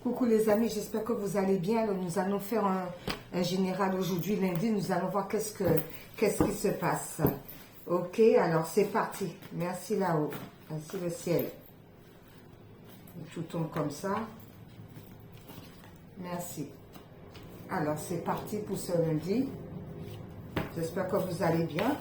Coucou les amis, j'espère que vous allez bien. Alors, nous allons faire un général aujourd'hui, lundi. Nous allons voir qu'est-ce qui se passe. Ok, alors c'est parti. Merci là-haut. Merci le ciel. Tout tombe comme ça. Merci. Alors c'est parti pour ce lundi. J'espère que vous allez bien.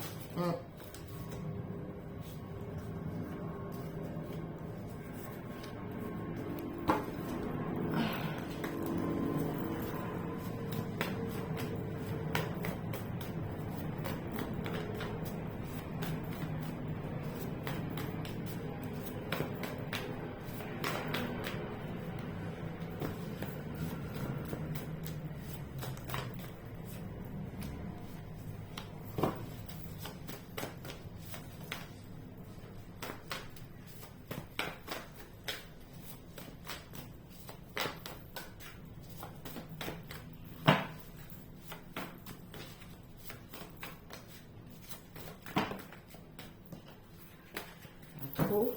Trop,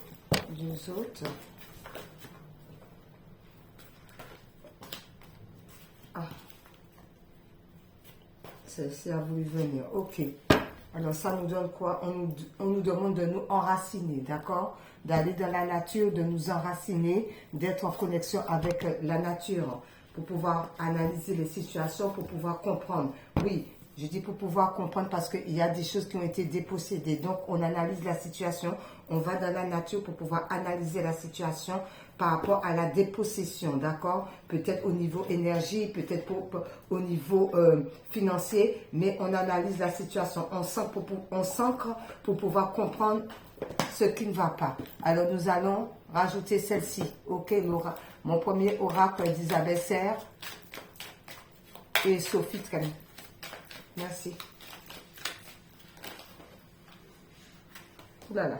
deux autres. Ah, celle-ci a voulu venir. Ok. Alors ça nous donne quoi? On nous demande de nous enraciner, d'accord? D'aller dans la nature, de nous enraciner, d'être en connexion avec la nature pour pouvoir analyser les situations, pour pouvoir comprendre. Oui, je dis pour pouvoir comprendre parce qu'il y a des choses qui ont été dépossédées. Donc, on analyse la situation, on va dans la nature pour pouvoir analyser la situation par rapport à la dépossession, d'accord? Peut-être au niveau énergie, peut-être au niveau financier, mais on analyse la situation, on s'ancre pour pouvoir comprendre ce qui ne va pas. Alors, nous allons rajouter celle-ci, ok? Mon premier oracle d'Isabelle Serre et Sophie Train. Merci. Voilà.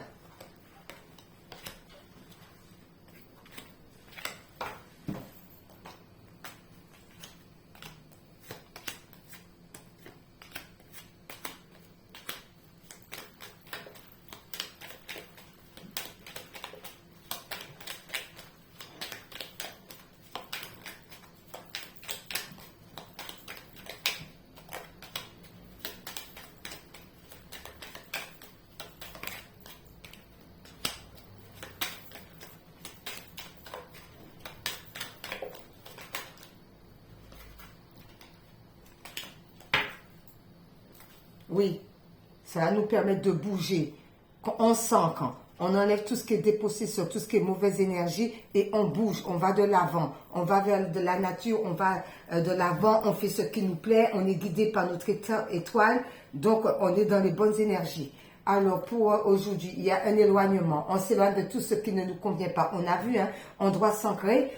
Oui, ça va nous permettre de bouger. On s'ancre, on enlève tout ce qui est dépossession, tout ce qui est mauvaise énergie et on bouge, on va de l'avant, on va vers de la nature, on va de l'avant, on fait ce qui nous plaît, on est guidé par notre étoile, donc on est dans les bonnes énergies. Alors pour aujourd'hui, il y a un éloignement, on s'éloigne de tout ce qui ne nous convient pas. On a vu, hein, on doit s'ancrer.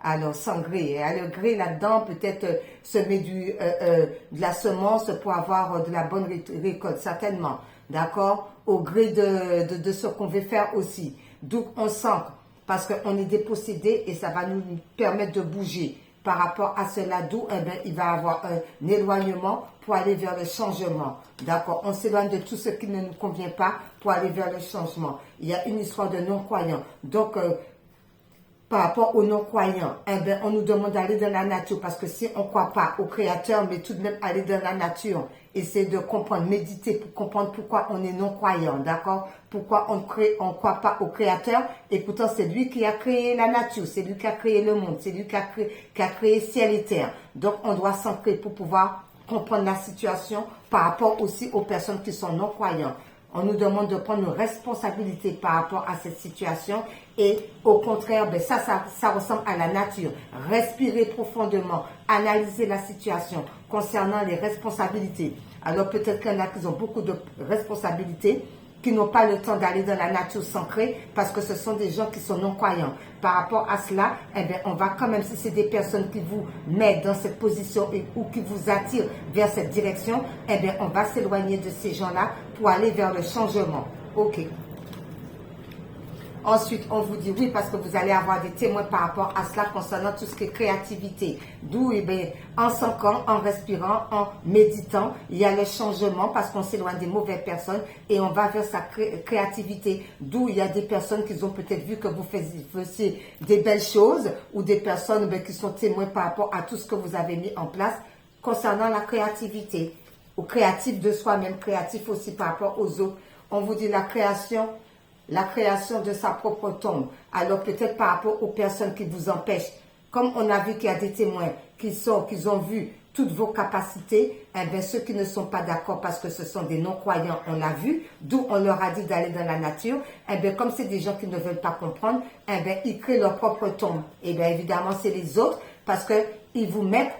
Alors, s'engrais. Le gré là-dedans, peut-être semer de la semence pour avoir de la bonne récolte, certainement. D'accord? Au gré de ce qu'on veut faire aussi. Donc, on s'ancre parce qu'on est dépossédé et ça va nous permettre de bouger. Par rapport à cela, d'où il va y avoir un éloignement pour aller vers le changement. D'accord? On s'éloigne de tout ce qui ne nous convient pas pour aller vers le changement. Il y a une histoire de non-croyants. Donc, par rapport aux non-croyants, on nous demande d'aller dans la nature parce que si on ne croit pas au Créateur, mais tout de même aller dans la nature, essayer de comprendre, méditer pour comprendre pourquoi on est non-croyant, d'accord? Pourquoi on ne croit pas au Créateur et pourtant c'est lui qui a créé la nature, c'est lui qui a créé le monde, c'est lui qui a créé ciel et terre. Donc on doit s'ancrer pour pouvoir comprendre la situation par rapport aussi aux personnes qui sont non-croyantes. On nous demande de prendre nos responsabilités par rapport à cette situation et au contraire, ça ressemble à la nature. Respirer profondément, analyser la situation concernant les responsabilités. Alors peut-être qu'il y en a qui ont beaucoup de responsabilités, qui n'ont pas le temps d'aller dans la nature s'ancrer parce que ce sont des gens qui sont non-croyants. Par rapport à cela, on va quand même, si c'est des personnes qui vous mettent dans cette position ou qui vous attirent vers cette direction, on va s'éloigner de ces gens-là pour aller vers le changement. Ok. Ensuite, on vous dit oui parce que vous allez avoir des témoins par rapport à cela concernant tout ce qui est créativité. D'où, eh bien, en s'ancrant, en respirant, en méditant, il y a le changement parce qu'on s'éloigne des mauvaises personnes et on va vers sa créativité. D'où il y a des personnes qui ont peut-être vu que vous faisiez des belles choses ou des personnes qui sont témoins par rapport à tout ce que vous avez mis en place concernant la créativité. Ou créatif de soi-même, créatif aussi par rapport aux autres. On vous dit la création de sa propre tombe. Alors peut-être par rapport aux personnes qui vous empêchent. Comme on a vu qu'il y a des témoins qui ont vu toutes vos capacités, eh bien ceux qui ne sont pas d'accord parce que ce sont des non-croyants, on l'a vu, d'où on leur a dit d'aller dans la nature, eh bien comme c'est des gens qui ne veulent pas comprendre, eh bien ils créent leur propre tombe. Eh bien évidemment c'est les autres parce qu'ils vous mettent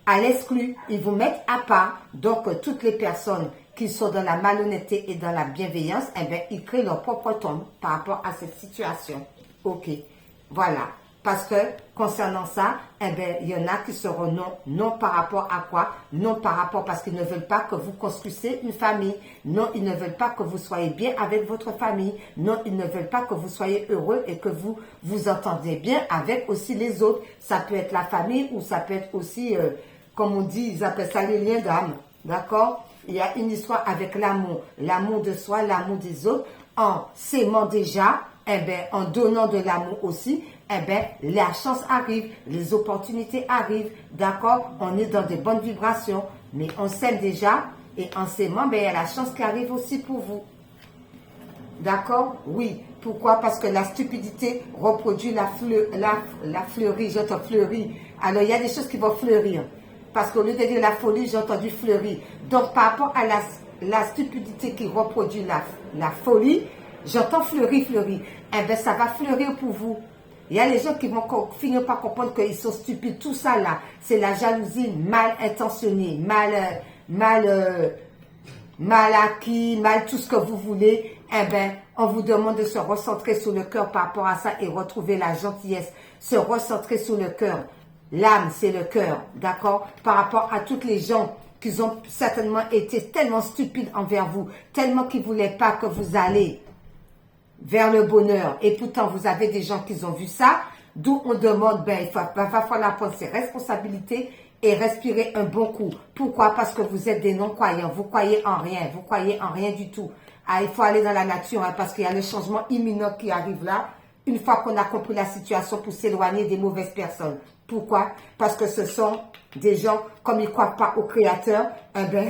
à l'exclu, ils vous mettent à part. Donc toutes les personnes qui sont dans la malhonnêteté et dans la bienveillance, eh bien, ils créent leur propre tombe par rapport à cette situation. Ok, voilà. Parce que concernant ça, eh bien, il y en a qui seront non. Non par rapport à quoi? Non par rapport parce qu'ils ne veulent pas que vous construisiez une famille. Non, ils ne veulent pas que vous soyez bien avec votre famille. Non, ils ne veulent pas que vous soyez heureux et que vous vous entendiez bien avec aussi les autres. Ça peut être la famille ou ça peut être aussi, comme on dit, ils appellent ça les liens d'âme. D'accord? Il y a une histoire avec l'amour. L'amour de soi, l'amour des autres. En s'aimant déjà, eh bien, en donnant de l'amour aussi, eh bien, la chance arrive, les opportunités arrivent, d'accord? On est dans des bonnes vibrations, mais on s'aime déjà, et en s'aimant, ben, il y a la chance qui arrive aussi pour vous. D'accord? Oui. Pourquoi? Parce que la stupidité reproduit la fleurie, j'entends fleurie. Alors, il y a des choses qui vont fleurir. Parce qu'au lieu de dire la folie, j'ai entendu fleurir. Donc, par rapport à la stupidité qui reproduit la folie, j'entends fleurir. Eh bien, ça va fleurir pour vous. Il y a les gens qui vont finir par comprendre qu'ils sont stupides. Tout ça là, c'est la jalousie mal intentionnée, mal acquis, mal tout ce que vous voulez. Eh bien, on vous demande de se recentrer sur le cœur par rapport à ça et retrouver la gentillesse. Se recentrer sur le cœur. L'âme, c'est le cœur, d'accord? Par rapport à toutes les gens qui ont certainement été tellement stupides envers vous, tellement qu'ils ne voulaient pas que vous alliez vers le bonheur. Et pourtant, vous avez des gens qui ont vu ça, d'où on demande, ben, il va falloir prendre ses responsabilités et respirer un bon coup. Pourquoi? Parce que vous êtes des non-croyants, vous croyez en rien du tout. Ah, il faut aller dans la nature, hein, parce qu'il y a le changement imminent qui arrive là, une fois qu'on a compris la situation pour s'éloigner des mauvaises personnes. Pourquoi? Parce que ce sont des gens, comme ils ne croient pas au Créateur, eh bien,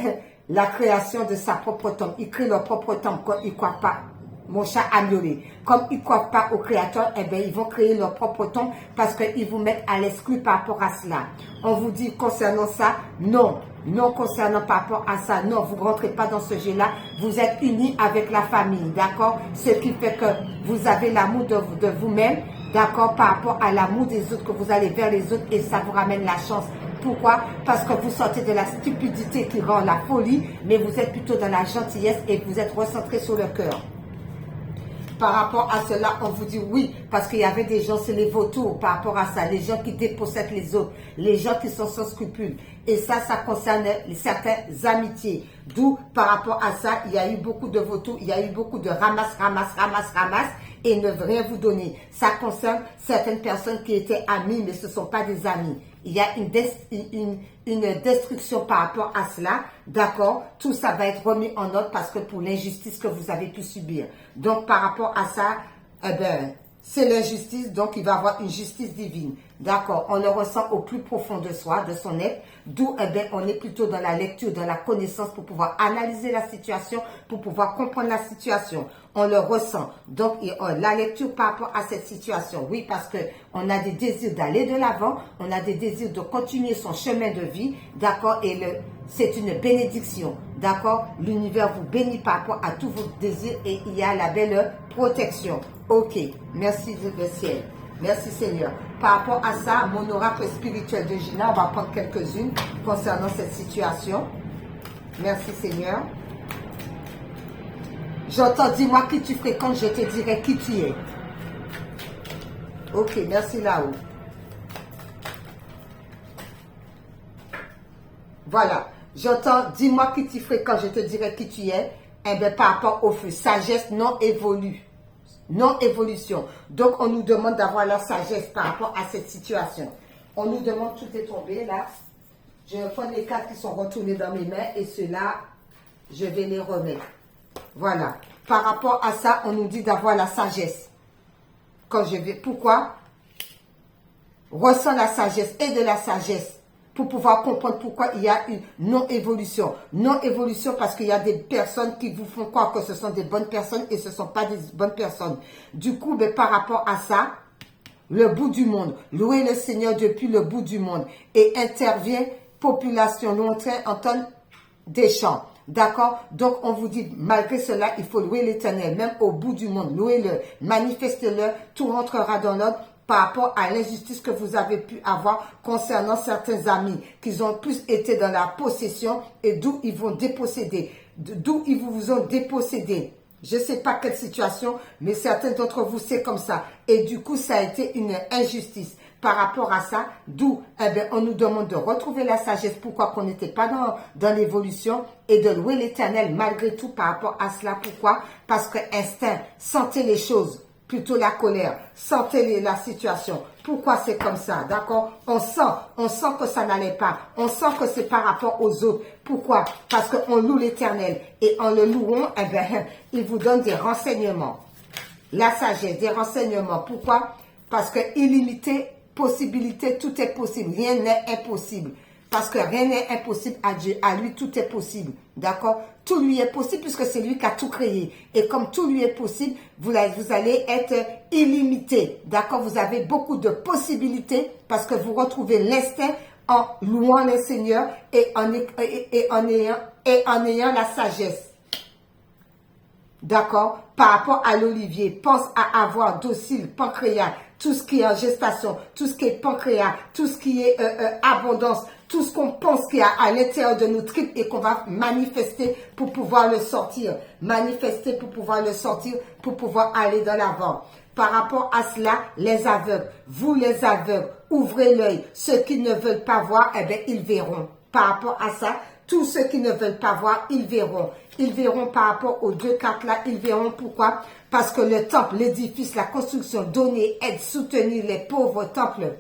la création de sa propre tombe. Ils créent leur propre tombe quand ils ne croient pas. Mon chat a miaulé. Comme ils ne croient pas au Créateur, eh bien, ils vont créer leur propre tombe parce qu'ils vous mettent à l'exclu par rapport à cela. On vous dit concernant ça, non. Non concernant par rapport à ça, non, vous ne rentrez pas dans ce jeu-là. Vous êtes unis avec la famille, d'accord? Ce qui fait que vous avez l'amour de vous-même, d'accord, par rapport à l'amour des autres, que vous allez vers les autres et ça vous ramène la chance. Pourquoi? Parce que vous sortez de la stupidité qui rend la folie, mais vous êtes plutôt dans la gentillesse et vous êtes recentré sur le cœur. Par rapport à cela, on vous dit oui, parce qu'il y avait des gens, c'est les vautours par rapport à ça, les gens qui dépossèdent les autres, les gens qui sont sans scrupules. Et ça concerne certaines amitiés. D'où, par rapport à ça, il y a eu beaucoup de vautours, il y a eu beaucoup de ramasse et ne veut rien vous donner. Ça concerne certaines personnes qui étaient amies, mais ce ne sont pas des amis. Il y a une destruction par rapport à cela, d'accord? Tout ça va être remis en ordre parce que pour l'injustice que vous avez pu subir. Donc, par rapport à ça, eh ben, c'est l'injustice, donc il va y avoir une justice divine. D'accord? On le ressent au plus profond de soi, de son être, d'où eh ben, on est plutôt dans la lecture, dans la connaissance pour pouvoir analyser la situation, pour pouvoir comprendre la situation. On le ressent. Donc, la lecture par rapport à cette situation, oui, parce que on a des désirs d'aller de l'avant, on a des désirs de continuer son chemin de vie, d'accord? Et c'est une bénédiction, d'accord? L'univers vous bénit par rapport à tous vos désirs et il y a la belle protection. Ok, merci le ciel. Merci Seigneur. Par rapport à ça, mon oracle spirituel de Gina, on va prendre quelques-unes concernant cette situation. Merci Seigneur. J'entends, dis-moi qui tu fréquentes, je te dirai qui tu es. Ok, merci là-haut. Voilà. J'entends, dis-moi qui tu fréquentes, je te dirai qui tu es. Eh bien, par rapport au feu, sagesse non évolue. Non-évolution. Donc, on nous demande d'avoir la sagesse par rapport à cette situation. On nous demande, tout est tombé là. Je vais prendre les cartes qui sont retournées dans mes mains et ceux-là, je vais les remettre. Voilà. Par rapport à ça, on nous dit d'avoir la sagesse. Quand je vais, pourquoi? Ressens la sagesse et de la sagesse pour pouvoir comprendre pourquoi il y a une non-évolution. Non-évolution parce qu'il y a des personnes qui vous font croire que ce sont des bonnes personnes et ce ne sont pas des bonnes personnes. Du coup, ben, par rapport à ça, le bout du monde, louez le Seigneur depuis le bout du monde et intervient population lointaine en tonnes des champs. D'accord? Donc, on vous dit, malgré cela, il faut louer l'Éternel, même au bout du monde. Louez-le, manifestez-le, tout rentrera dans l'ordre par rapport à l'injustice que vous avez pu avoir concernant certains amis, qui ont plus été dans la possession et d'où ils vont déposséder, d'où ils vous ont dépossédé. Je ne sais pas quelle situation, mais certains d'entre vous, c'est comme ça. Et du coup, ça a été une injustice. Par rapport à ça, d'où on nous demande de retrouver la sagesse. Pourquoi qu'on n'était pas dans l'évolution et de louer l'Éternel malgré tout par rapport à cela. Pourquoi? Parce que instinct, sentez les choses, plutôt la colère, sentez la situation. Pourquoi c'est comme ça? D'accord? On sent que ça n'allait pas. On sent que c'est par rapport aux autres. Pourquoi? Parce qu'on loue l'Éternel et en le louant, il vous donne des renseignements. La sagesse, des renseignements. Pourquoi? Parce que illimité, possibilité, tout est possible. Rien n'est impossible. Parce que rien n'est impossible à Dieu. À lui, tout est possible. D'accord? Tout lui est possible puisque c'est lui qui a tout créé. Et comme tout lui est possible, vous allez être illimité. D'accord? Vous avez beaucoup de possibilités parce que vous retrouvez l'instinct en louant le Seigneur et en ayant la sagesse. D'accord? Par rapport à l'olivier, pense à avoir docile, pancréas, tout ce qui est en gestation, tout ce qui est pancréas, tout ce qui est abondance, tout ce qu'on pense qu'il y a à l'intérieur de nos tripes et qu'on va manifester pour pouvoir le sortir. Manifester pour pouvoir le sortir, pour pouvoir aller de l'avant. Par rapport à cela, les aveugles, vous les aveugles, ouvrez l'œil. Ceux qui ne veulent pas voir, ils verront. Par rapport à ça, tous ceux qui ne veulent pas voir, ils verront. Ils verront par rapport aux deux cartes là, ils verront pourquoi. Parce que le temple, l'édifice, la construction, donner, aide, soutenir les pauvres temples.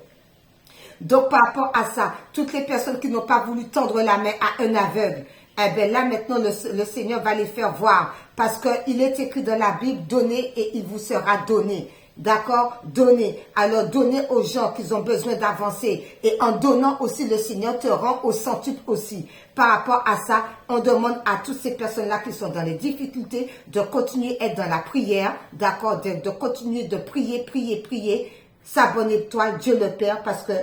Donc par rapport à ça, toutes les personnes qui n'ont pas voulu tendre la main à un aveugle, là maintenant le Seigneur va les faire voir. Parce qu'il est écrit dans la Bible, donnez et il vous sera donné. D'accord? Donnez. Alors donnez aux gens qui ont besoin d'avancer. Et en donnant aussi, le Seigneur te rend au centuple aussi. Par rapport à ça, on demande à toutes ces personnes-là qui sont dans les difficultés de continuer à être dans la prière. D'accord? De continuer de prier, prier, prier. Sa bonne étoile, Dieu le Père, parce que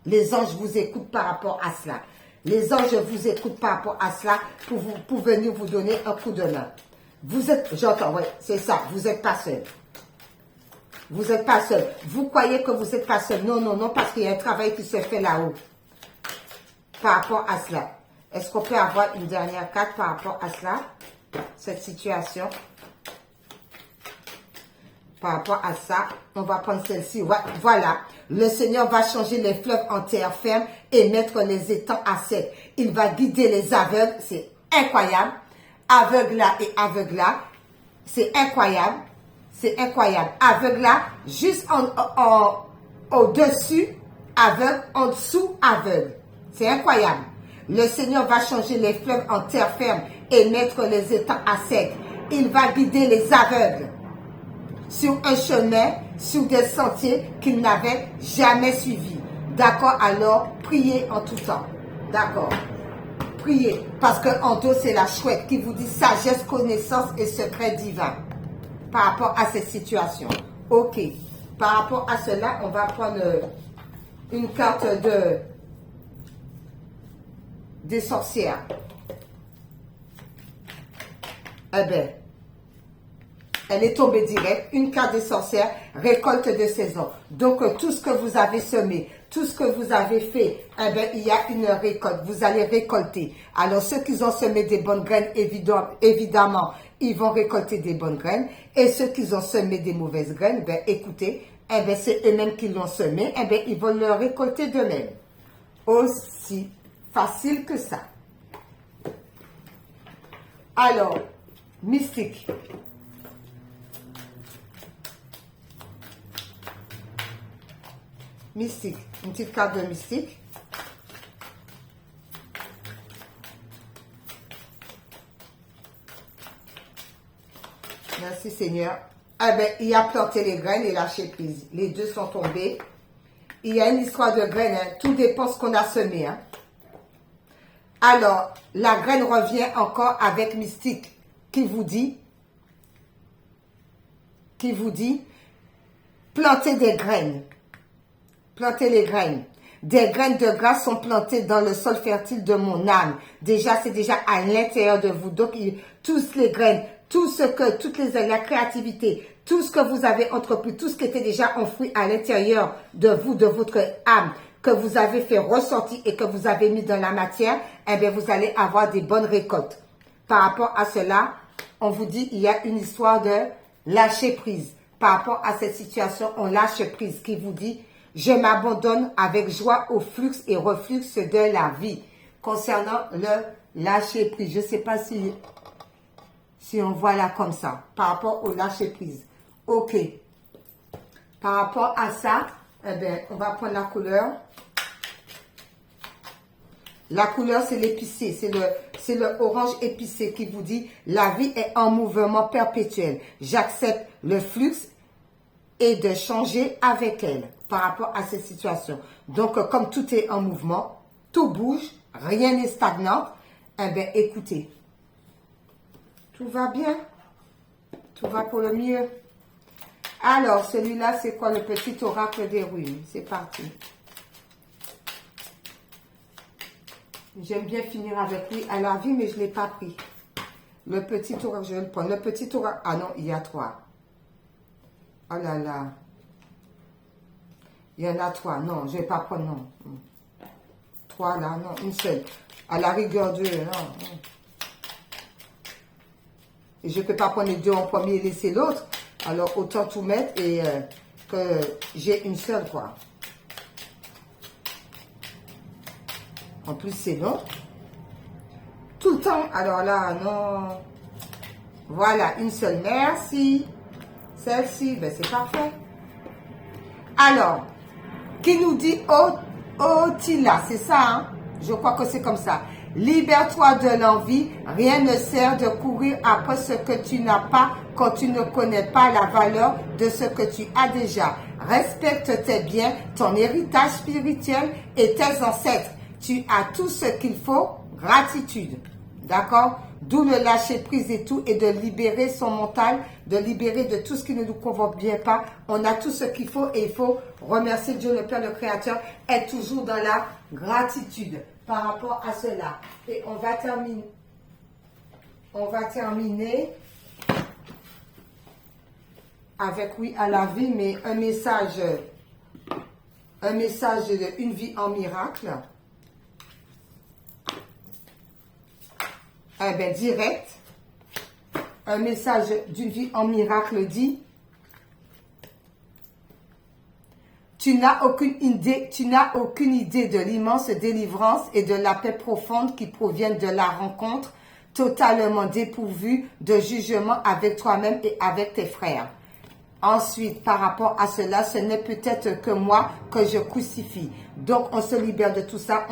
les anges vous écoutent par rapport à cela. Les anges vous écoutent par rapport à cela pour venir vous donner un coup de main. Vous êtes, j'entends, oui, c'est ça, vous n'êtes pas seul. Vous n'êtes pas seul. Vous croyez que vous n'êtes pas seul. Non, non, non, parce qu'il y a un travail qui se fait là-haut. Par rapport à cela. Est-ce qu'on peut avoir une dernière carte par rapport à cela? Cette situation. Par rapport à ça, on va prendre celle-ci. Voilà. Le Seigneur va changer les fleuves en terre ferme et mettre les étangs à sec. Il va guider les aveugles. C'est incroyable. Aveugle là et aveugle là. C'est incroyable. C'est incroyable. Aveugle là, juste au-dessus, aveugle, en dessous, aveugle. C'est incroyable. Le Seigneur va changer les fleuves en terre ferme et mettre les étangs à sec. Il va guider les aveugles sur un chemin, sur des sentiers qu'ils n'avaient jamais suivis. D'accord? Alors, priez en tout temps. D'accord? Priez. Parce qu'en dos, c'est la chouette qui vous dit sagesse, connaissance et secret divin. Par rapport à cette situation. Ok. Par rapport à cela, on va prendre une carte des sorcières. Eh bien, elle est tombée direct. Une carte des sorcières, récolte de saison. Donc, tout ce que vous avez semé, tout ce que vous avez fait, eh bien, il y a une récolte. Vous allez récolter. Alors, ceux qui ont semé des bonnes graines, évidemment, ils vont récolter des bonnes graines. Et ceux qui ont semé des mauvaises graines, ben, écoutez, eh bien, c'est eux-mêmes qui l'ont semé, eh bien, ils vont le récolter d'eux-mêmes. Aussi facile que ça. Alors, mystique. Mystique. Une petite carte de mystique. Merci Seigneur. Eh bien, il a planté les graines et lâché prise. Les deux sont tombés. Il y a une histoire de graines. Hein. Tout dépend ce qu'on a semé. Hein. Alors, la graine revient encore avec mystique qui vous dit, plantez des graines. Plantez les graines. Des graines de grâce sont plantées dans le sol fertile de mon âme. Déjà, c'est déjà à l'intérieur de vous. Donc, tous les graines, la créativité, tout ce que vous avez entrepris, tout ce qui était déjà enfoui à l'intérieur de vous, de votre âme, que vous avez fait ressortir et que vous avez mis dans la matière, eh bien, vous allez avoir des bonnes récoltes. Par rapport à cela, on vous dit, il y a une histoire de lâcher prise. Par rapport à cette situation, on lâche prise, qui vous dit, je m'abandonne avec joie au flux et reflux de la vie. Concernant le lâcher prise, je ne sais pas si on voit là comme ça, par rapport au lâcher prise. Ok. Par rapport à ça, eh bien, on va prendre la couleur. La couleur, c'est l'épicé, c'est le orange épicé qui vous dit, la vie est en mouvement perpétuel. J'accepte le flux et de changer avec elle par rapport à cette situation. Donc, comme tout est en mouvement, tout bouge, rien n'est stagnant, eh bien, écoutez, tout va bien, tout va pour le mieux. Alors, celui-là, c'est quoi le petit oracle des ruines? C'est parti. J'aime bien finir avec lui à la vie, mais je ne l'ai pas pris. Le petit oracle, je vais le prendre. Le petit oracle, ah non, il y a 3. Oh là là. Il y en a 3. Non, je ne vais pas prendre, non. 3 là, non, une seule. À la rigueur 2, non. Et je ne peux pas prendre les 2 en premier et laisser l'autre. Alors, autant tout mettre et que j'ai une seule, quoi. En plus, c'est long. Tout le temps. Alors là, non. Voilà, une seule. Merci. Celle-ci, ben c'est parfait. Alors, qui nous dit Otila, c'est ça, hein? Je crois que c'est comme ça. Libère-toi de l'envie. Rien ne sert de courir après ce que tu n'as pas quand tu ne connais pas la valeur de ce que tu as déjà. Respecte tes biens, ton héritage spirituel et tes ancêtres. Tu as tout ce qu'il faut, gratitude. D'accord? D'où le lâcher prise et tout, et de libérer son mental, de libérer de tout ce qui ne nous convient pas. On a tout ce qu'il faut et il faut remercier Dieu le Père, le Créateur, être toujours dans la gratitude par rapport à cela. Et on va terminer avec oui à la vie, mais un message de une vie en miracle. Eh bien, direct, un message d'une vie en miracle dit, tu n'as aucune idée de l'immense délivrance et de la paix profonde qui proviennent de la rencontre, totalement dépourvue de jugement avec toi-même et avec tes frères. Ensuite, par rapport à cela, ce n'est peut-être que moi que je crucifie. Donc, on se libère de tout ça,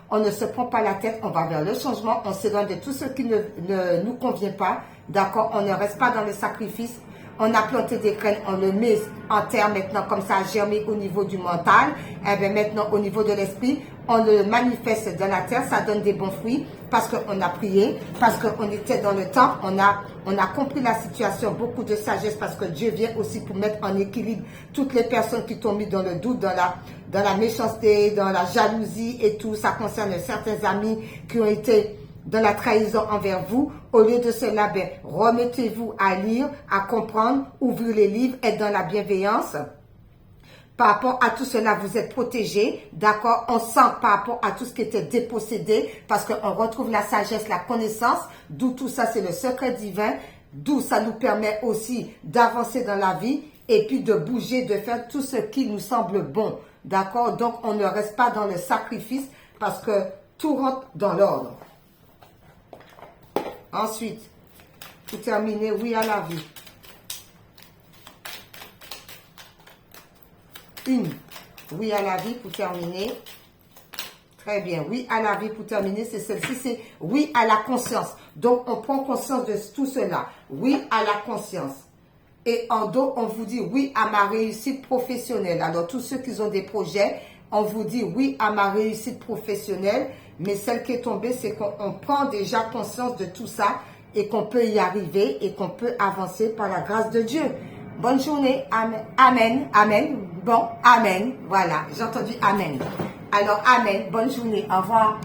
on ne se prend pas la tête, on va vers le changement, on s'éloigne de tout ce qui ne nous convient pas. D'accord? On ne reste pas dans le sacrifice. On a planté des graines, on le met en terre maintenant, comme ça a germé au niveau du mental. Et bien maintenant, au niveau de l'esprit, on le manifeste dans la terre, ça donne des bons fruits parce qu'on a prié, parce qu'on était dans le temps, on a compris la situation, beaucoup de sagesse parce que Dieu vient aussi pour mettre en équilibre toutes les personnes qui t'ont mis dans le doute, dans la méchanceté, dans la jalousie et tout. Ça concerne certains amis qui ont été dans la trahison envers vous. Au lieu de cela, ben, remettez-vous à lire, à comprendre, ouvrir les livres, être dans la bienveillance. Par rapport à tout cela, vous êtes protégés, d'accord? On sent par rapport à tout ce qui était dépossédé, parce qu'on retrouve la sagesse, la connaissance, d'où tout ça, c'est le secret divin, d'où ça nous permet aussi d'avancer dans la vie, et puis de bouger, de faire tout ce qui nous semble bon, d'accord? Donc, on ne reste pas dans le sacrifice, parce que tout rentre dans l'ordre. Ensuite, pour terminer, oui à la vie. 1, Oui à la vie pour terminer. Très bien. Oui à la vie pour terminer, c'est celle-ci, c'est oui à la conscience. Donc, on prend conscience de tout cela. Oui à la conscience. Et en dos, on vous dit oui à ma réussite professionnelle. Alors, tous ceux qui ont des projets, on vous dit oui à ma réussite professionnelle. Mais celle qui est tombée, c'est qu'on prend déjà conscience de tout ça et qu'on peut y arriver et qu'on peut avancer par la grâce de Dieu. Bonne journée. Amen. Amen. Amen. Bon, amen. Voilà, j'ai entendu amen. Alors, amen. Bonne journée. Au revoir.